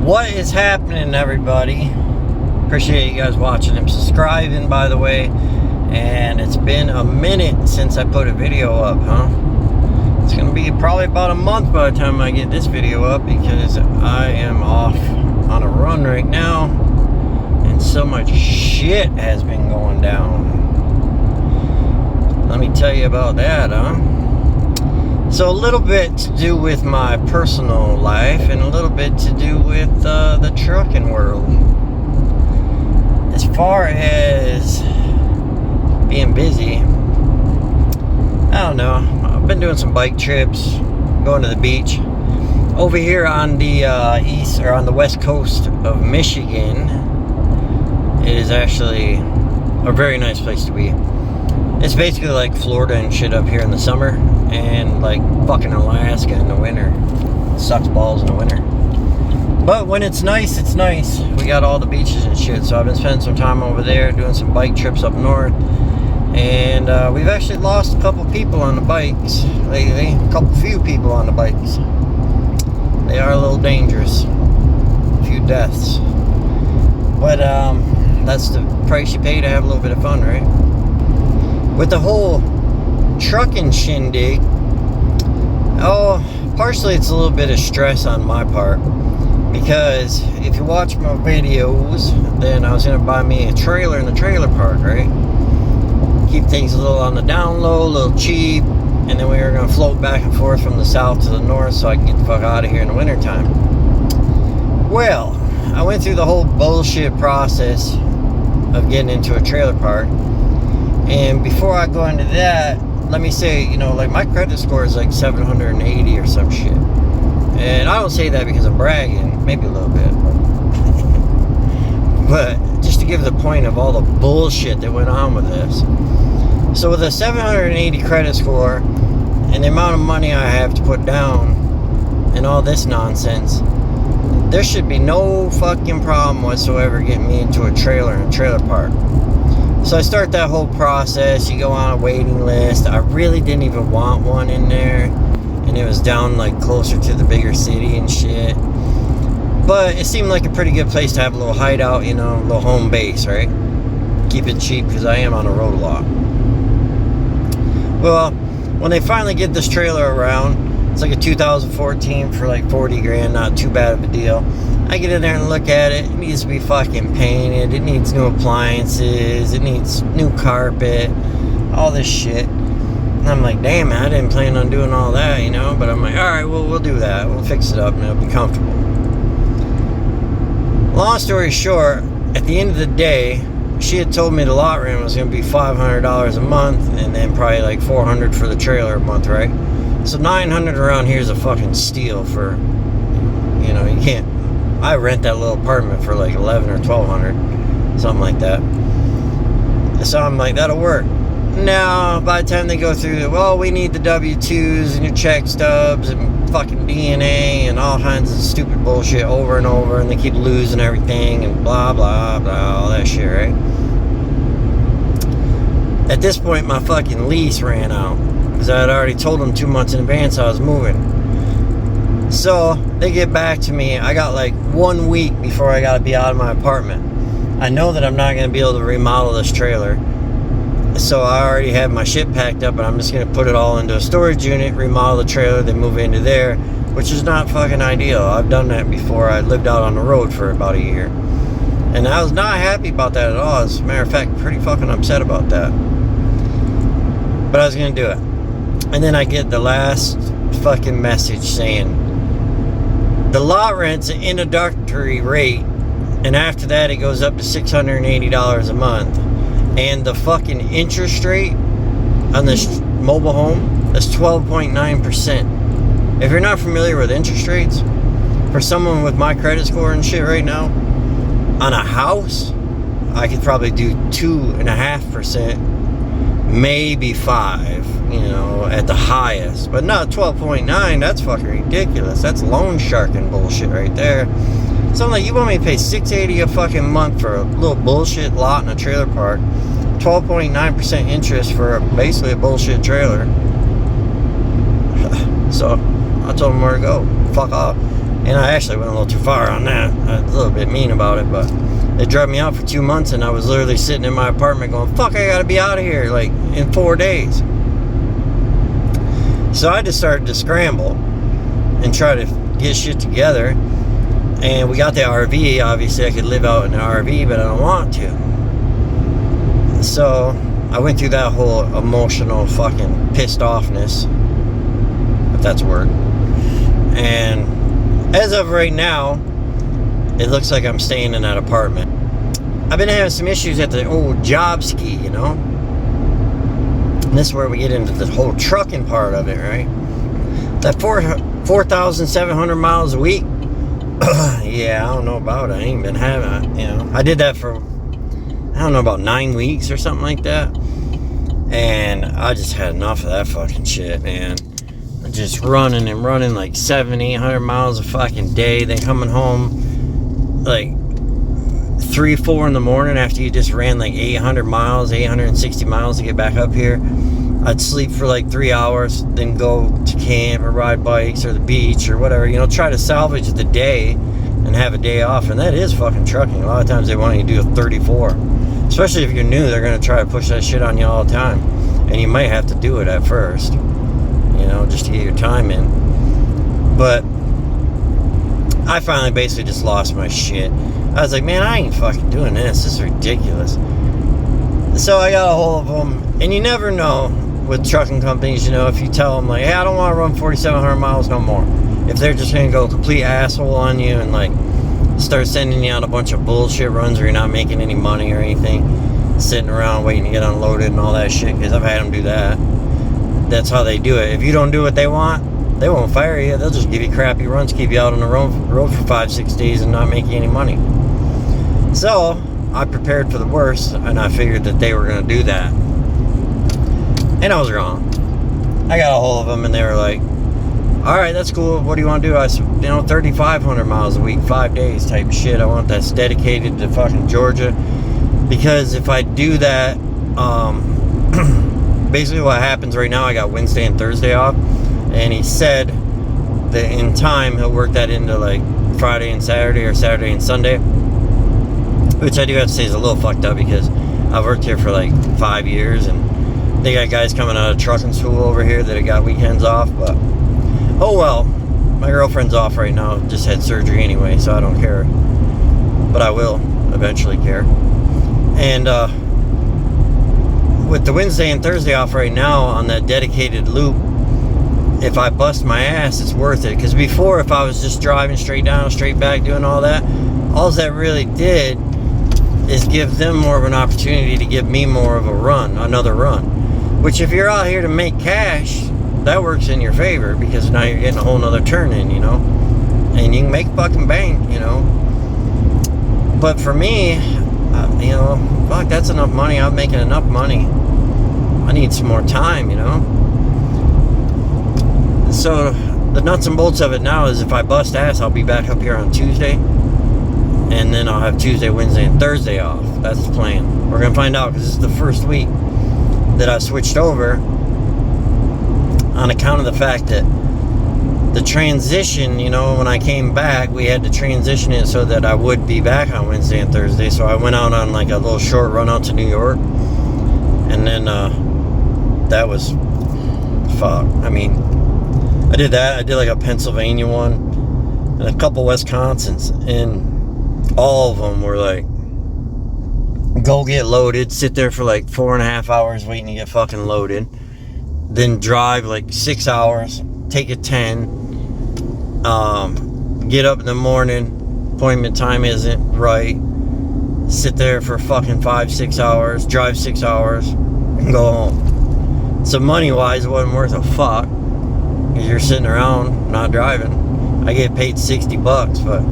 What is happening, everybody? Appreciate you guys watching and subscribing, by the way. And it's been a minute since I put a video up, huh? It's gonna be probably about a month by the time I get this video up, because I am off on a run right now and so much shit has been going down. Let me tell you about that, huh? So a little bit to do with my personal life and a little bit to do with the trucking world. As far as being busy, I don't know. I've been doing some bike trips, going to the beach. Over here on the east, or on the west coast of Michigan, it is actually a very nice place to be. It's basically like Florida and shit up here in the summer, and like fucking Alaska in the winter. It sucks balls in the winter. But when it's nice, it's nice. We got all the beaches and shit, so I've been spending some time over there doing some bike trips up north. And we've actually lost a couple people on the bikes lately. Few people on the bikes. They are a little dangerous. A few deaths. But that's the price you pay to have a little bit of fun, right? With the whole trucking shindig, partially it's a little bit of stress on my part, because if you watch my videos, then I was going to buy me a trailer in the trailer park, right? Keep things a little on the down low, a little cheap, and then we were going to float back and forth from the south to the north so I can get the fuck out of here in the wintertime. Well, I went through the whole bullshit process of getting into a trailer park. And before I go into that, let me say, like my credit score is like 780 or some shit. And I don't say that because I'm bragging, maybe a little bit. But just to give the point of all the bullshit that went on with this. So with a 780 credit score and the amount of money I have to put down and all this nonsense, there should be no fucking problem whatsoever getting me into a trailer in a trailer park. So I start that whole process. You go on a waiting list. I really didn't even want one in there, and it was down like closer to the bigger city and shit. But it seemed like a pretty good place to have a little hideout, a little home base, right? Keep it cheap, because I am on the road a lot. Well, when they finally get this trailer around, it's like a 2014 for like 40 grand, not too bad of a deal. I get in there and look at it. It needs to be fucking painted. It needs new appliances. It needs new carpet. All this shit. And I'm like, damn, I didn't plan on doing all that, But I'm like, alright, well, we'll do that. We'll fix it up and it'll be comfortable. Long story short, at the end of the day, she had told me the lot rent was going to be $500 a month, and then probably like $400 for the trailer a month, right? So $900 around here is a fucking steal for, you can't. I rent that little apartment for like $1,100 or $1,200, something like that. So I'm like, that'll work. Now, by the time they go through, we need the W-2s and your check stubs and fucking DNA and all kinds of stupid bullshit over and over, and they keep losing everything and blah, blah, blah, all that shit, right? At this point, my fucking lease ran out, because I had already told them 2 months in advance I was moving. So they get back to me. I got like 1 week before I got to be out of my apartment. I know that I'm not going to be able to remodel this trailer, so I already have my shit packed up, and I'm just going to put it all into a storage unit, remodel the trailer, then move into there, which is not fucking ideal. I've done that before. I lived out on the road for about a year, and I was not happy about that at all. As a matter of fact, pretty fucking upset about that. But I was going to do it. And then I get the last fucking message saying, the lot rent's an introductory rate, and after that it goes up to $680 a month. And the fucking interest rate on this mobile home is 12.9%. If you're not familiar with interest rates, for someone with my credit score and shit right now, on a house, I could probably do 2.5%, maybe 5%. At the highest, but not 12.9. That's fucking ridiculous. That's loan sharking bullshit right there. So I'm like, you want me to pay $680 a fucking month for a little bullshit lot in a trailer park, 12.9% interest for basically a bullshit trailer. So I told him where to go. Fuck off. And I actually went a little too far on that. I was a little bit mean about it, but they drove me out for 2 months, and I was literally sitting in my apartment going, fuck, I gotta be out of here, like, in 4 days. So I just started to scramble and try to get shit together. And we got the RV. Obviously, I could live out in an RV, but I don't want to. So I went through that whole emotional fucking pissed offness, if that's a word. And as of right now, it looks like I'm staying in that apartment. I've been having some issues at the old job ski, you know? And this is where we get into the whole trucking part of it, right? That 4,700 miles a week, yeah, I don't know about it. I ain't been having it, you know? I did that for, I don't know, about 9 weeks or something like that. And I just had enough of that fucking shit, man. Just running and running like 700-800 miles a fucking day, then coming home like 3-4 in the morning after you just ran like 800 miles, 860 miles to get back up here. I'd sleep for like 3 hours, then go to camp or ride bikes or the beach or whatever, you know, try to salvage the day and have a day off. And that is fucking trucking. A lot of times they want you to do a 34, especially if you're new. They're going to try to push that shit on you all the time, and you might have to do it at first, you know, just to get your time in. But I finally basically just lost my shit. I was like, man, I ain't fucking doing this. This is ridiculous. So I got a hold of them, and you never know with trucking companies, you know, if you tell them like, hey, I don't want to run 4,700 miles no more. If they're just going to go complete asshole on you and like start sending you out a bunch of bullshit runs where you're not making any money or anything, sitting around waiting to get unloaded and all that shit, because I've had them do that. That's how they do it. If you don't do what they want, they won't fire you. They'll just give you crappy runs, keep you out on the road for 5-6 days and not make you any money. So I prepared for the worst, and I figured that they were going to do that. And I was wrong. I got a hold of them, and they were like, all right, that's cool. What do you want to do? I said, 3,500 miles a week, 5 days type of shit. I want that's dedicated to fucking Georgia. Because if I do that, basically what happens right now, I got Wednesday and Thursday off, and he said that in time he'll work that into like Friday and Saturday or Saturday and Sunday, which I do have to say is a little fucked up, because I've worked here for like 5 years, and they got guys coming out of trucking school over here that have got weekends off. But oh well, my girlfriend's off right now, just had surgery anyway, so I don't care, but I will eventually care. And with the Wednesday and Thursday off right now on that dedicated loop, if I bust my ass, it's worth it. Because before, if I was just driving straight down, straight back, doing all that that really did is give them more of an opportunity to give me more of a run, another run. Which if you're out here to make cash, that works in your favor, because now you're getting a whole nother turn in, you know, and you can make fucking bank, you know. But for me, you know, fuck, that's enough money. I'm making enough money. I need some more time, you know. So the nuts and bolts of it now is if I bust ass, I'll be back up here on Tuesday, and then I'll have Tuesday, Wednesday, and Thursday off. That's the plan. We're gonna find out, because this is the first week that I switched over, on account of the fact that the transition, you know, when I came back, we had to transition it so that I would be back on Wednesday and Thursday. So I went out on like a little short run out to New York, and then that was fuck. I mean, I did that. I did like a Pennsylvania one and a couple Wisconsins, and all of them were like, go get loaded, sit there for like 4.5 hours waiting to get fucking loaded, then drive like 6 hours, take a 10, get up in the morning, appointment time isn't right, sit there for fucking 5-6 hours, drive 6 hours, and go home. So money wise, it wasn't worth a fuck, because you're sitting around not driving. I get paid $60, but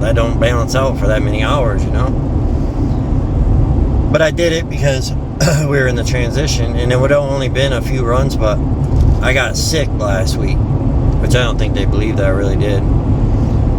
that don't balance out for that many hours, you know. But I did it because we were in the transition, and it would have only been a few runs, but I got sick last week, which I don't think they believed that I really did.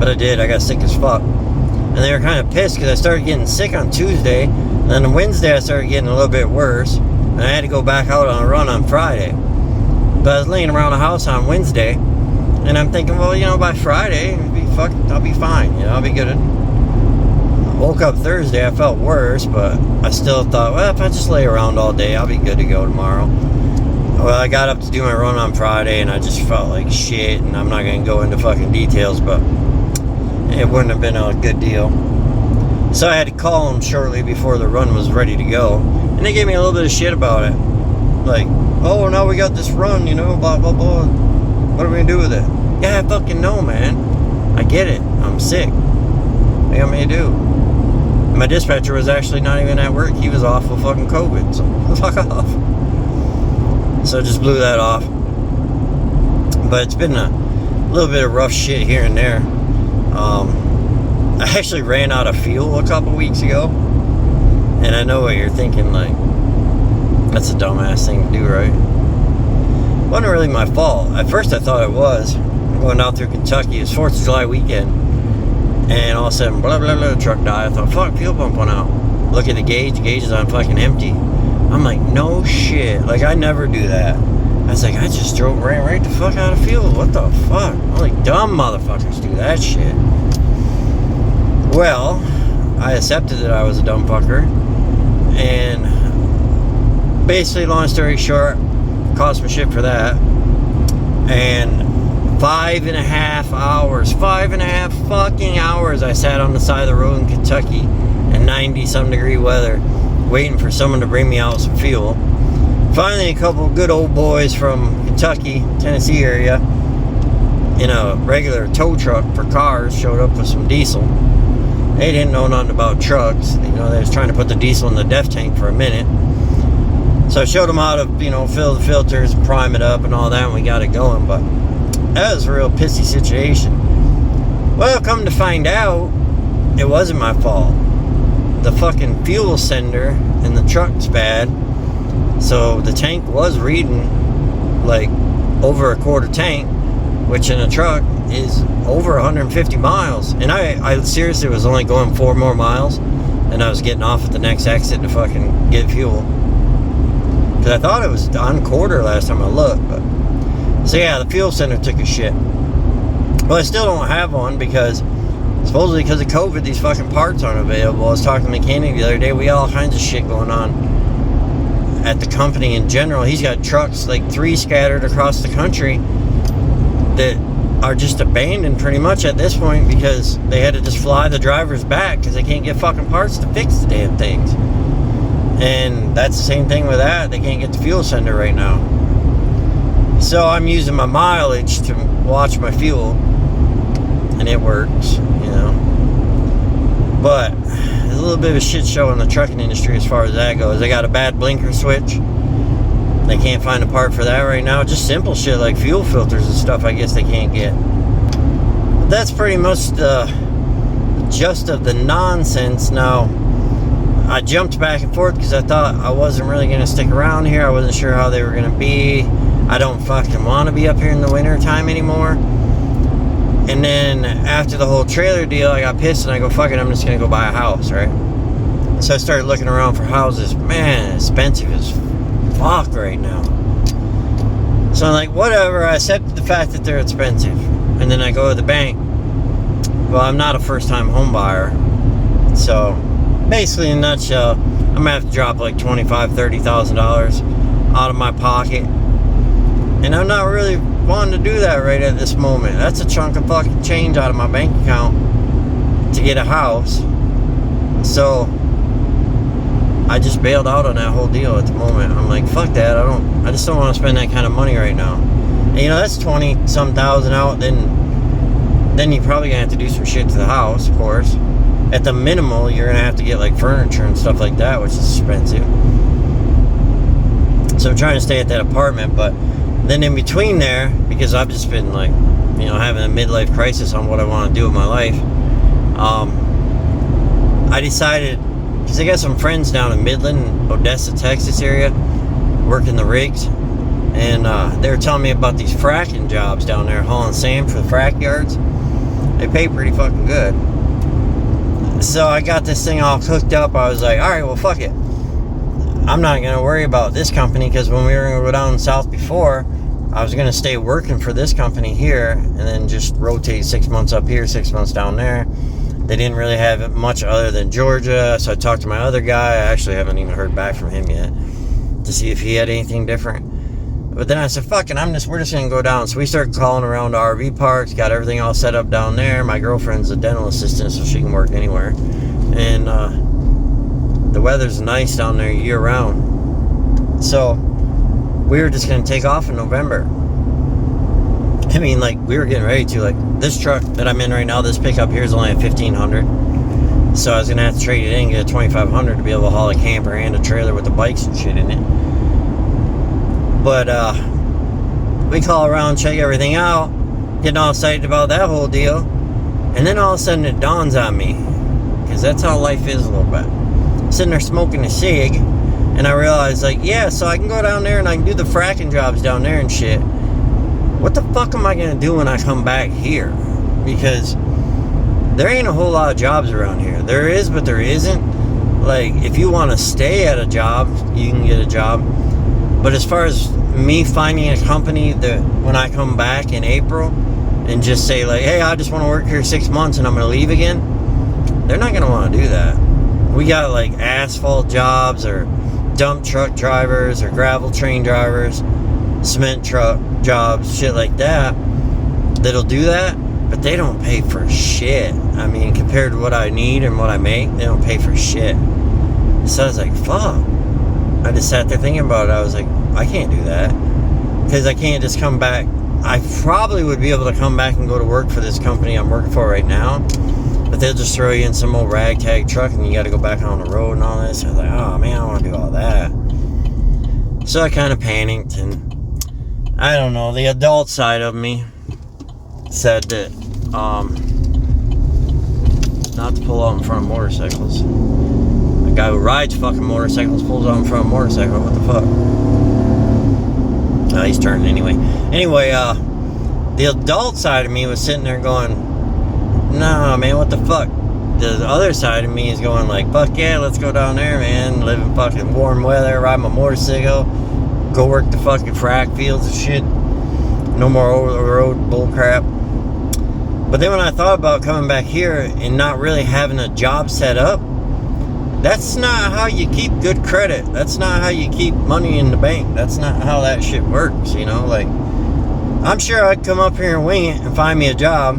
But I did. I got sick as fuck. And they were kind of pissed because I started getting sick on Tuesday, and then on Wednesday I started getting a little bit worse, and I had to go back out on a run on Friday. But I was laying around the house on Wednesday, and I'm thinking, well, you know, by Friday, it'd be fuck, I'll be fine, I'll be good. I woke up Thursday, I felt worse, but I still thought, well, if I just lay around all day, I'll be good to go tomorrow. Well, I got up to do my run on Friday, and I just felt like shit, and I'm not going to go into fucking details, but it wouldn't have been a good deal. So I had to call them shortly before the run was ready to go, and they gave me a little bit of shit about it. Like, oh, now we got this run, blah, blah, blah. What are we going to do with it? Yeah, I fucking know, man. I get it. I'm sick. What do you want me to do? My dispatcher was actually not even at work. He was off with fucking COVID, so fuck off. So I just blew that off. But it's been a little bit of rough shit here and there. I actually ran out of fuel a couple weeks ago. And I know what you're thinking, like, that's a dumbass thing to do, right? It wasn't really my fault. At first I thought it was. Going out through Kentucky, it was 4th of July weekend. And all of a sudden, blah, blah, blah, truck died. I thought, fuck, fuel pump went out. Look at the gauge is on fucking empty. I'm like, no shit. Like, I never do that. I was like, I just ran right the fuck out of fuel. What the fuck? Only dumb motherfuckers do that shit. Well, I accepted that I was a dumb fucker. And basically, long story short, cost me shit for that. And 5.5 fucking hours I sat on the side of the road in Kentucky in 90-some degree weather waiting for someone to bring me out some fuel. Finally, a couple of good old boys from Kentucky, Tennessee area in a regular tow truck for cars showed up with some diesel. They didn't know nothing about trucks. They was trying to put the diesel in the def tank for a minute. So I showed them how to, fill the filters and prime it up and all that, and we got it going. But that was a real pissy situation. Well, come to find out, it wasn't my fault. The fucking fuel sender in the truck's bad. So the tank was reading like over a quarter tank, which in a truck is over 150 miles. And I seriously was only going 4 more miles, and I was getting off at the next exit to fucking get fuel. Because I thought it was on quarter last time I looked. But so yeah, the fuel center took a shit. Well, I still don't have one because supposedly because of COVID, these fucking parts aren't available. I was talking to the mechanic the other day. We got all kinds of shit going on at the company in general. He's got trucks, like 3 scattered across the country, that are just abandoned pretty much at this point because they had to just fly the drivers back because they can't get fucking parts to fix the damn things. And that's the same thing with that. They can't get the fuel sender right now. So I'm using my mileage to watch my fuel, and it works, But there's a little bit of a shit show in the trucking industry as far as that goes. They got a bad blinker switch. They can't find a part for that right now. Just simple shit like fuel filters and stuff, I guess they can't get. But that's pretty much the gist of the nonsense. Now, I jumped back and forth because I thought I wasn't really going to stick around here. I wasn't sure how they were going to be. I don't fucking want to be up here in the winter time anymore. And then after the whole trailer deal, I got pissed and I go, fuck it, I'm just going to go buy a house, right? So I started looking around for houses. Man, expensive as fuck right now. So I'm like, whatever, I accepted the fact that they're expensive. And then I go to the bank. Well, I'm not a first-time home buyer. So basically, in a nutshell, I'm going to have to drop like $25,000, $30,000 out of my pocket. And I'm not really wanting to do that right at this moment. That's a chunk of fucking change out of my bank account to get a house. So I just bailed out on that whole deal at the moment. I'm like, fuck that. I just don't want to spend that kind of money right now. And that's 20-some thousand out. Then you're probably gonna have to do some shit to the house, of course. At the minimal, you're gonna have to get like furniture and stuff like that, which is expensive. So I'm trying to stay at that apartment, but then in between there, because I've just been like, having a midlife crisis on what I want to do with my life, I decided, because I got some friends down in Midland, Odessa, Texas area, working the rigs, and they were telling me about these fracking jobs down there, hauling sand for the frack yards. They pay pretty fucking good. So I got this thing all cooked up. I was like, all right, well, fuck it. I'm not going to worry about this company, because when we were going to go down south before, I was going to stay working for this company here and then just rotate 6 months up here, 6 months down there. They didn't really have much other than Georgia, so I talked to my other guy. I actually haven't even heard back from him yet to see if he had anything different. But then I said, fuck it, we're just going to go down. So we started calling around the RV parks, got everything all set up down there. My girlfriend's a dental assistant, so she can work anywhere. And the weather's nice down there year round. So we were just going to take off in November. I mean, like, we were getting ready to. Like, this truck that I'm in right now, this pickup here is only at $1,500. So I was going to have to trade it in and get a $2,500 to be able to haul a camper and a trailer with the bikes and shit in it. But we call around, check everything out, getting all excited about that whole deal. And then all of a sudden it dawns on me, because that's how life is a little bit. Sitting there smoking a cig, and I realized, like, yeah, so I can go down there and I can do the fracking jobs down there and shit. What the fuck am I going to do when I come back here? Because there ain't a whole lot of jobs around here. There is, but there isn't. Like, if you want to stay at a job, you can get a job. But as far as me finding a company that when I come back in April and just say, like, hey, I just want to work here 6 months and I'm going to leave again, they're not going to want to do that. We got, like, asphalt jobs or dump truck drivers or gravel train drivers, cement truck jobs, shit like that, that'll do that, but they don't pay for shit. I mean, compared to what I need and what I make, they don't pay for shit. So I was like, fuck. I just sat there thinking about it. I was like, I can't do that, because I can't just come back. I probably would be able to come back and go to work for this company I'm working for right now, but they'll just throw you in some old ragtag truck and you got to go back on the road and all this. I was like, oh man, I don't want to do all that. So I kind of panicked, and I don't know, the adult side of me said that not to pull out in front of motorcycles. A guy who rides fucking motorcycles pulls out in front of a motorcycle. What the fuck? Oh, he's turning anyway. Anyway, the adult side of me was sitting there going, nah, man, what the fuck? The other side of me is going like, fuck yeah, let's go down there, man. Live in fucking warm weather, ride my motorcycle, go work the fucking frack fields and shit. No more over the road bull crap. But then when I thought about coming back here and not really having a job set up, that's not how you keep good credit. That's not how you keep money in the bank. That's not how that shit works, you know? Like, I'm sure I'd come up here and wing it and find me a job,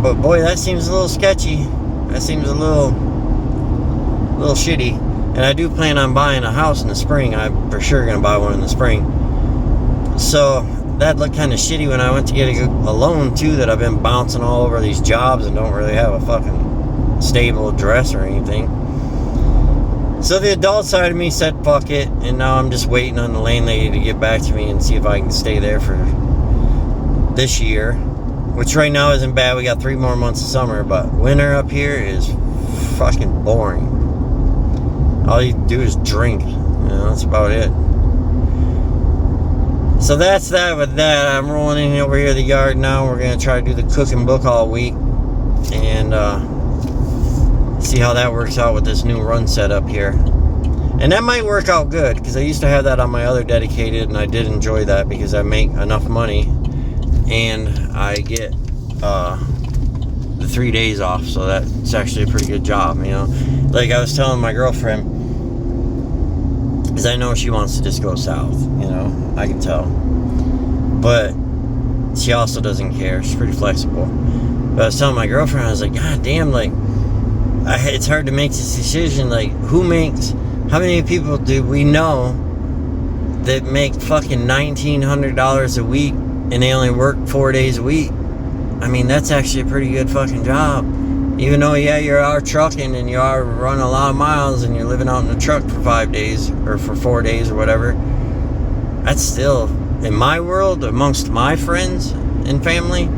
but boy, that seems a little sketchy. That seems a little shitty. And I do plan on buying a house in the spring. I'm for sure gonna buy one in the spring. So that looked kind of shitty when I went to get a loan too, that I've been bouncing all over these jobs and don't really have a fucking stable address or anything. So the adult side of me said fuck it, and now I'm just waiting on the landlady to get back to me and see if I can stay there for this year, which right now isn't bad. We got 3 more months of summer, but winter up here is fucking boring. All you do is drink, you know, that's about it. So that's that with that. I'm rolling in over here to the yard now. We're going to try to do the cooking book all week and see how that works out with this new run setup here. And that might work out good, because I used to have that on my other dedicated, and I did enjoy that because I make enough money and I get the 3 days off, so that's actually a pretty good job, you know. Like I was telling my girlfriend, because I know she wants to just go south, you know, I can tell, but she also doesn't care. She's pretty flexible. But I was telling my girlfriend, I was like, god damn, like, it's hard to make this decision. Like, how many people do we know that make fucking $1,900 a week and they only work 4 days a week? I mean, that's actually a pretty good fucking job. Even though, yeah, you're out trucking and you are running a lot of miles and you're living out in a truck for 5 days or for 4 days or whatever, that's still, in my world, amongst my friends and family,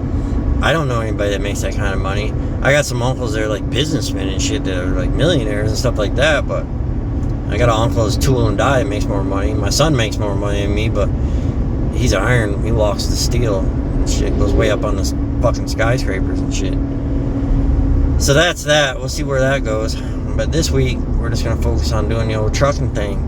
I don't know anybody that makes that kind of money. I got some uncles that are like businessmen and shit that are like millionaires and stuff like that, but I got an uncle that's tool and die that makes more money. My son makes more money than me, but he's iron. He walks the steel and shit, goes way up on the fucking skyscrapers and shit. So that's that. We'll see where that goes. But this week, we're just going to focus on doing the old trucking thing.